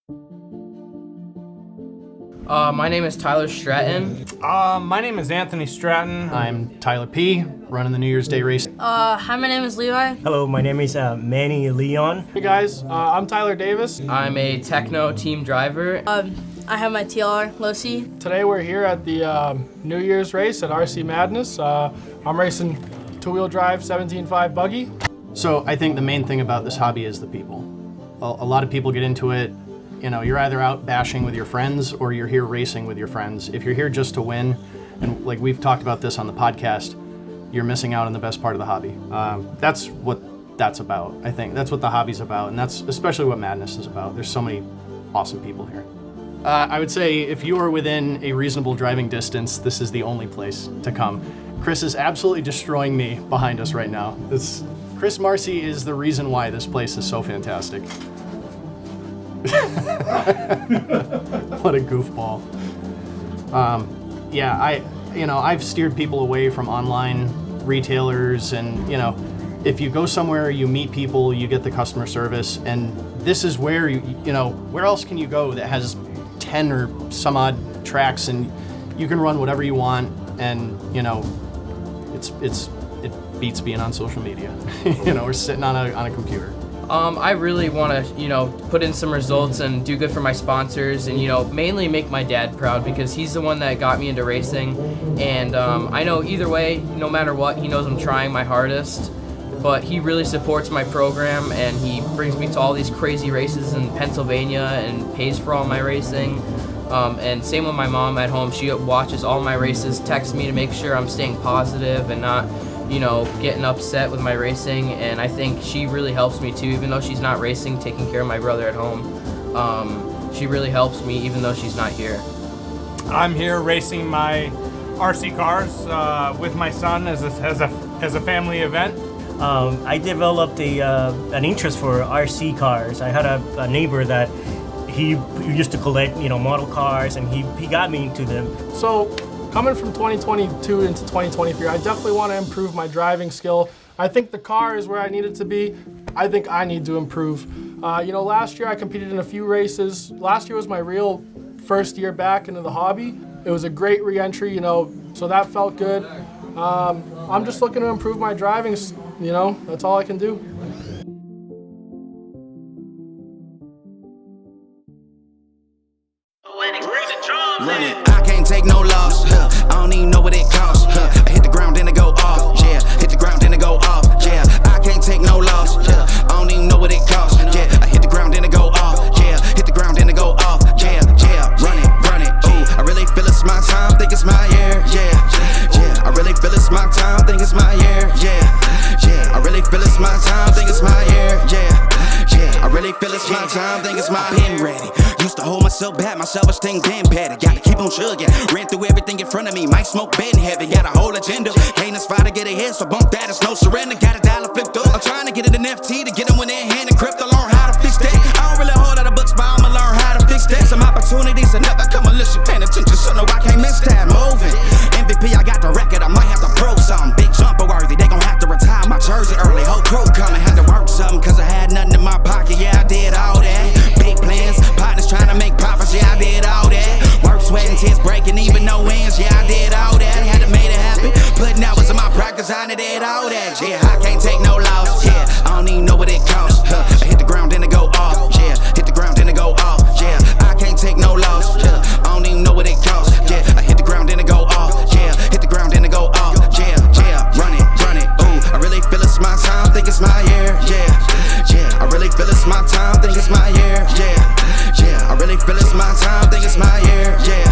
My name is Tyler Stratton. My name is Anthony Stratton. I'm Tyler P., running the New Year's Day race. Hi, my name is Levi. Hello, my name is Manny Leon. Hey guys, I'm Tyler Davis. I'm a techno team driver. I have my TLR, low C. Today we're here at the New Year's race at RC Madness. I'm racing two-wheel drive 17.5 buggy. So I think the main thing about this hobby is the people. A lot of people get into it, you know, you're either out bashing with your friends or you're here racing with your friends. If you're here just to win, and like we've talked about this on the podcast, you're missing out on the best part of the hobby. That's what that's about. I think that's what the hobby's about, and that's especially what Madness is about. There's so many awesome people here. I would say if you are within a reasonable driving distance, this is the only place to come. Chris is absolutely destroying me behind us right now. Chris Marcy is the reason why this place is so fantastic. What a goofball. I've steered people away from online retailers, and if you go somewhere, you meet people, you get the customer service, and this is where where else can you go that has 10 or some odd tracks and you can run whatever you want, and it beats being on social media. Or sitting on a computer. I really want to, put in some results and do good for my sponsors and, mainly make my dad proud because he's the one that got me into racing. And I know either way, no matter what, he knows I'm trying my hardest. But he really supports my program and he brings me to all these crazy races in Pennsylvania and pays for all my racing. And same with my mom at home. She watches all my races, texts me to make sure I'm staying positive and not getting upset with my racing, and I think she really helps me too, even though she's not racing, taking care of my brother at home. She really helps me even though she's not here. I'm here racing my RC cars with my son as a family event. I developed an interest for RC cars. I had a neighbor that he used to collect model cars, and he got me into them. So coming from 2022 into 2023, I definitely want to improve my driving skill. I think the car is where I need it to be. I think I need to improve. Last year I competed in a few races. Last year was my real first year back into the hobby. It was a great re-entry, so that felt good. I'm just looking to improve my driving, that's all I can do. Run it. I can't take no loss. I don't even know what it costs. I hit the ground, then it go off. Yeah, hit the ground, then it go off. Yeah, I can't take no loss. I don't even know what it costs. Yeah, I hit the ground, then it go off. Yeah, hit the ground, then it go off. Yeah, run it. Ooh, I really feel it's my time. Think it's my year. Yeah. I really feel it's my time. Think it's my year. Yeah. I really feel it's my time. Think it's my year. Yeah. I really feel it's my time. Think it's my pen ready. Used to hold myself back, my self-esteem been better. Gotta keep on chugging, ran through everything in front of me. Might smoke bed in heaven, got a whole agenda. Can't aspire to get ahead, so bump that, it's no surrender. Got a dollar flipped up, I'm trying to get it in FT to get them when they're in hand and crypto. Learn how to fix that. I don't really hold out of books, but I'ma learn how to fix that. Some opportunities are never come unless you paying attention, so no, I can't miss that. Moving, MVP, I got the record, I might have to prove something. Big jumper worthy, they gon' have to retire my jersey early. Whole crew coming, had to work something, cause I had nothing in my pocket. Yeah, I did all that. Big plans, partners trying to make profits. Yeah, I did all that. Work, sweat, and tears breaking, even no wins. Yeah, I did all that. Had to make it happen. Putting hours in my practice, I did all that. Yeah, I can't take no loss. Yeah, I don't even know what it costs. I hit the ground, then it go off. Yeah, hit the ground, then it go off. Yeah, I can't take no loss. Yeah, I don't even know what it costs. Yeah, I hit the ground, then it go off. Yeah, hit the ground, then it go off. Yeah, run it. Ooh, I really feel it's my time. Think it's my year. Yeah. I really feel it's my time. Think it's my year. Yeah. I really feel it's my time. Think it's my year. Yeah.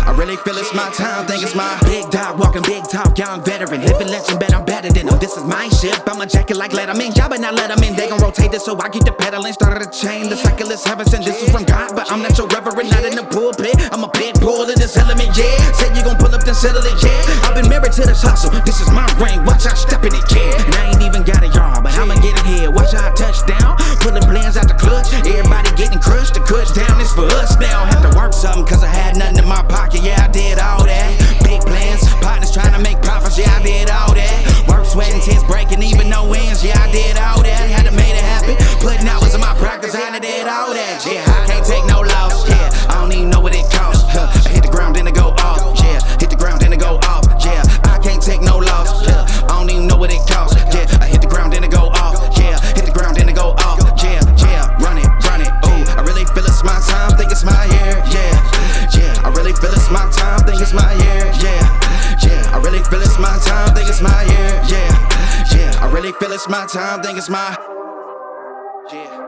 I really feel it's my time. Think it's my big dog walking big talk, young veteran, living legend. Bet I'm better than them. This is my ship. I'ma jack it like Letterman. Y'all better not let them in. They gon' rotate this, so I keep the pedaling. Started a chain. The cycle is heaven sent. This is from God, but I'm not your reverend. Not in the pulpit. I'm a big bull in this element. Yeah. Said you gon' pull up, then settle it. Yeah. I've been married to this hustle. This is my ring. Watch out, step in it. Yeah. And I ain't even got a yard, but I'ma get it here. Watch out, touchdown. Pulling plans out the clutch. Everybody getting crushed. The cut down is for us now. Have to work something, cause I had nothing in my pocket. Yeah, I did all that. Big plans, partners trying to make profits. Yeah, I did all that. Work, sweat, and tears breaking, even no wins. Yeah, I did all that. Had to make it happen. Putting hours in my practice. I did all that. Yeah, I can't take it's my time, think it's my. Yeah.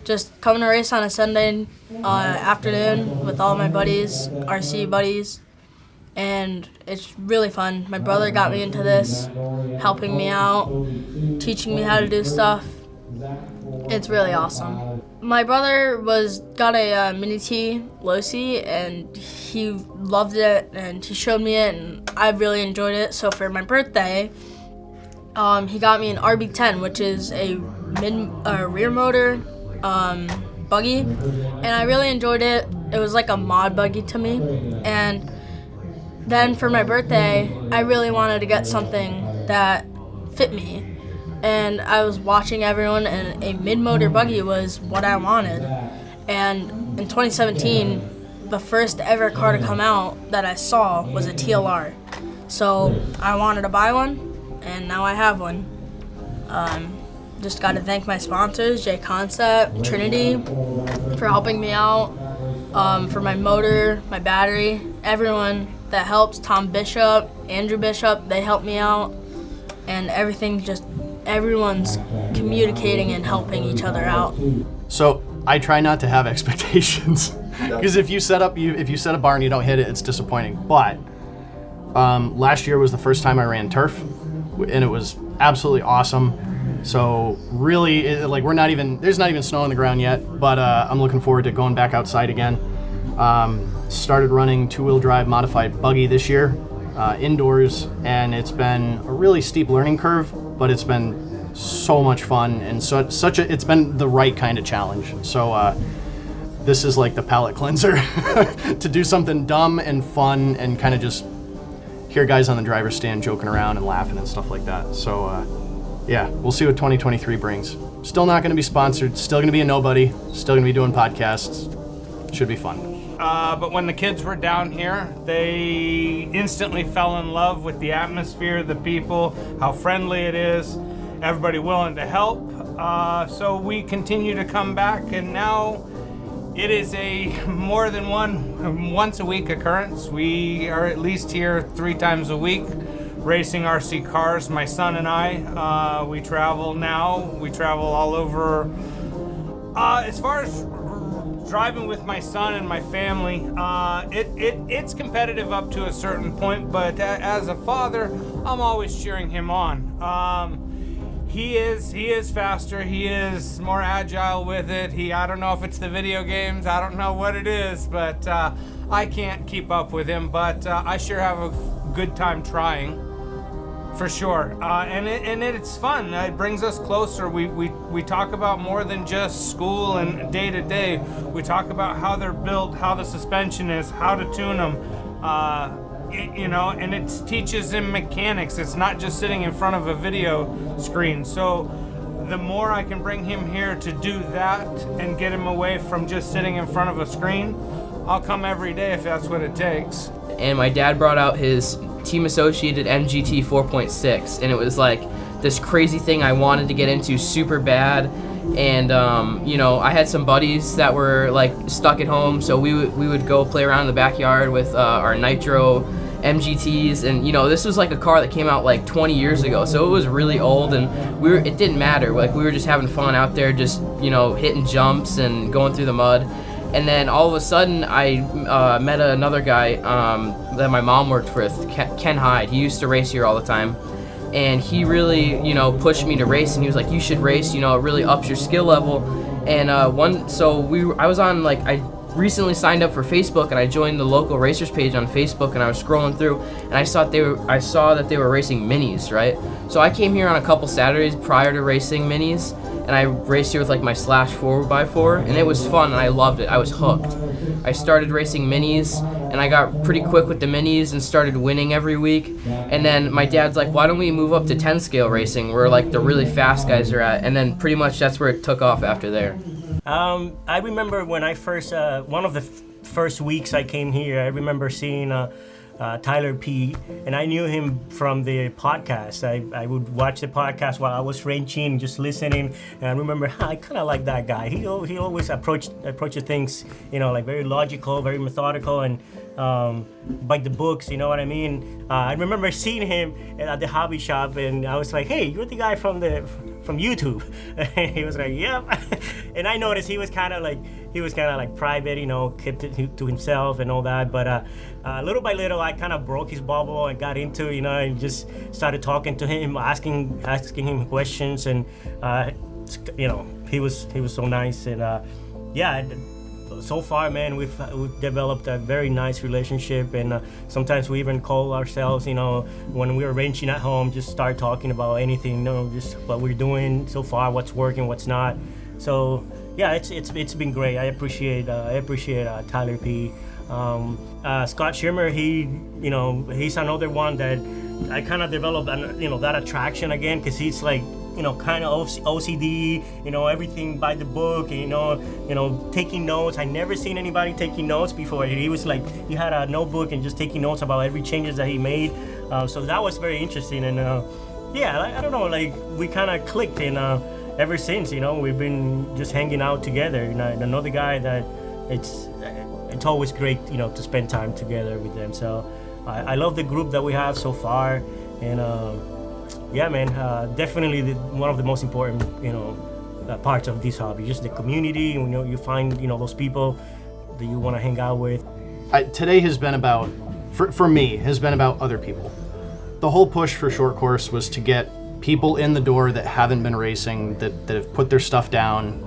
Just coming to race on a Sunday afternoon with all my buddies, RC buddies, and it's really fun. My brother got me into this, helping me out, teaching me how to do stuff. It's really awesome. My brother got a Mini T Losi, and he loved it, and he showed me it, and I really enjoyed it. So for my birthday, he got me an RB10, which is a rear motor buggy, and I really enjoyed it. It was like a mod buggy to me. And then for my birthday, I really wanted to get something that fit me. And I was watching everyone, and a mid-motor buggy was what I wanted. And in 2017, the first ever car to come out that I saw was a TLR. So I wanted to buy one, and now I have one. Just got to thank my sponsors, J Concept, Trinity, for helping me out, for my motor, my battery, everyone that helps, Tom Bishop, Andrew Bishop, they helped me out, and everyone's communicating and helping each other out. So I try not to have expectations, because if you set a bar and you don't hit it, it's disappointing. But last year was the first time I ran turf, and it was absolutely awesome. So really, there's not even snow on the ground yet, but I'm looking forward to going back outside again. Started running two-wheel drive modified buggy this year, indoors, and it's been a really steep learning curve, but it's been so much fun, and it's been the right kind of challenge. So this is like the palate cleanser to do something dumb and fun, and kind of just hear guys on the driver's stand joking around and laughing and stuff like that. So yeah, we'll see what 2023 brings. Still not going to be sponsored, still going to be a nobody, still going to be doing podcasts. Should be fun. But when the kids were down here, they instantly fell in love with the atmosphere, the people, how friendly it is, everybody willing to help. So we continue to come back, and now it is a more than once a week occurrence. We are at least here 3 times a week racing RC cars. My son and I, we travel now. We travel all over. As far as driving with my son and my family, it's competitive up to a certain point, but as a father, I'm always cheering him on. He is faster, he is more agile with it. I don't know if it's the video games, I don't know what it is, but I can't keep up with him, but I sure have a good time trying. For sure, and it's fun. It brings us closer. We talk about more than just school and day to day. We talk about how they're built, how the suspension is, how to tune them, and it teaches him mechanics. It's not just sitting in front of a video screen. So the more I can bring him here to do that and get him away from just sitting in front of a screen, I'll come every day if that's what it takes. And my dad brought out his Team Associated MGT 4.6, and it was like this crazy thing I wanted to get into super bad. And I had some buddies that were like stuck at home, so we would go play around in the backyard with our Nitro MGTs, and this was like a car that came out like 20 years ago, so it was really old, and it didn't matter. Like, we were just having fun out there, just hitting jumps and going through the mud. And then all of a sudden, I met another guy that my mom worked with, Ken Hyde. He used to race here all the time. And he really, pushed me to race. And he was like, you should race, it really ups your skill level. And I was on, I recently signed up for Facebook, and I joined the local racers page on Facebook, and I was scrolling through, and I saw that they were racing minis, right? So I came here on a couple Saturdays prior to racing minis, and I raced here with my Slash 4x4, and it was fun, and I loved it. I was hooked. I started racing minis, and I got pretty quick with the minis and started winning every week. And then my dad's like, why don't we move up to 10 scale racing where the really fast guys are at? And then pretty much that's where it took off after there. I remember when I first, one of the first weeks I came here, I remember seeing Tyler P. And I knew him from the podcast. I would watch the podcast while I was wrenching, just listening. And I remember, I kind of like that guy. He always approached things, like very logical, very methodical, and by the books, you know what I mean? I remember seeing him at the hobby shop, and I was like, hey, you're the guy from YouTube. And he was like, yep. And I noticed he was kind of like private, kept it to himself and all that. But little by little, I kind of broke his bubble and got into, and just started talking to him, asking him questions, and he was so nice. And so far, man, we've developed a very nice relationship, and sometimes we even call ourselves, when we're wrenching at home, just start talking about anything, just what we're doing so far, what's working, what's not. So yeah, it's been great. I appreciate Tyler P. Scott Schirmer, he's another one that I kind of developed, that attraction again, because he's like, kind of OCD, everything by the book, taking notes. I never seen anybody taking notes before. He was like, he had a notebook and just taking notes about every changes that he made. So that was very interesting. And I don't know, like we kind of clicked, and ever since, we've been just hanging out together. And another guy that it's always great, to spend time together with them. So I love the group that we have so far, and yeah, man, definitely one of the most important, parts of this hobby, just the community. You find, those people that you want to hang out with. Today has been about, for me, has been about other people. The whole push for Short Course was to get people in the door that haven't been racing, that have put their stuff down,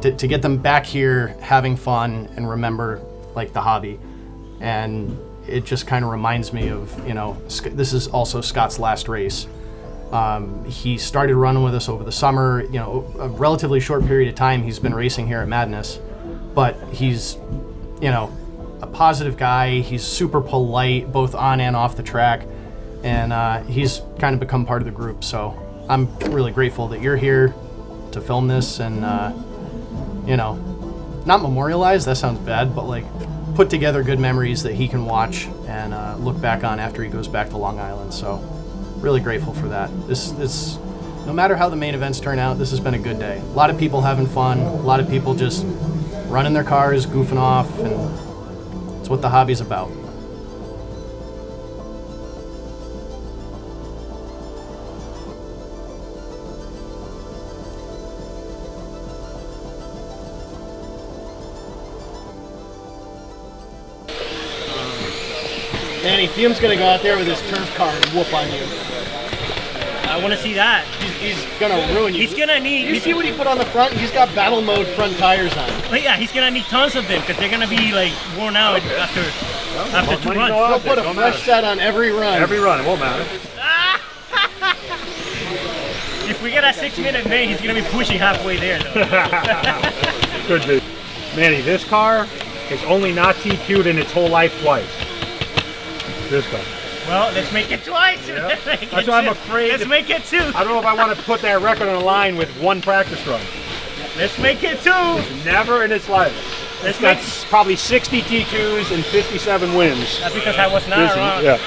to get them back here having fun and remember, like, the hobby. And it just kind of reminds me of, this is also Scott's last race. He started running with us over the summer, a relatively short period of time he's been racing here at Madness, but he's, a positive guy. He's super polite, both on and off the track, and he's kind of become part of the group. So I'm really grateful that you're here to film this and, not memorialize, that sounds bad, but like put together good memories that he can watch and look back on after he goes back to Long Island. So really grateful for that. This no matter how the main events turn out, this has been a good day. A lot of people having fun, a lot of people just running their cars, goofing off, and it's what the hobby's about. Danny, Fume's gonna go out there with his turf car and whoop on you. I want to see that. He's gonna ruin you. He's gonna need. You see what he put on the front? He's got battle mode front tires on. But yeah, he's gonna need tons of them because they're gonna be like worn out after 2 runs. He'll put a fresh set on every run. Every run, it won't matter. If we get a 6-minute main, he's gonna be pushing halfway there though. Could be. Manny, this car is only not TQ'd in its whole life twice. This car. Well, let's make it twice. Yep. That's why I'm afraid. Let's make it 2. I don't know if I want to put that record on the line with one practice run. Let's make it 2. Never in its life. It's got probably 60 TQs and 57 wins. That's because I was not around. Yeah.